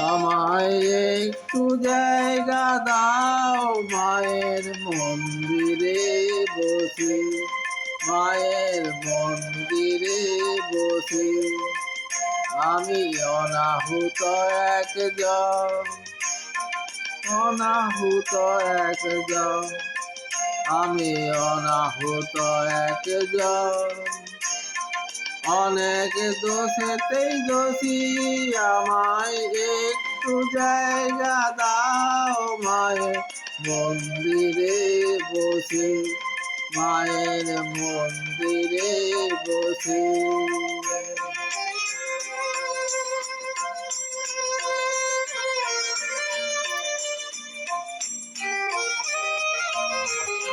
আমায় একটু জায়গা দাও মায়ের মন্দিরে বসে, মায়ের মন্দিরে বসে। আমি অনাহুত একজন, অনাহুত একজন, আমি অনাহুত একজন। অনেক দোষেতেই দোষী, আমায় একটু জায়গা দাও মায়ের মন্দিরে বসে, মায়ের মন্দিরে বসে।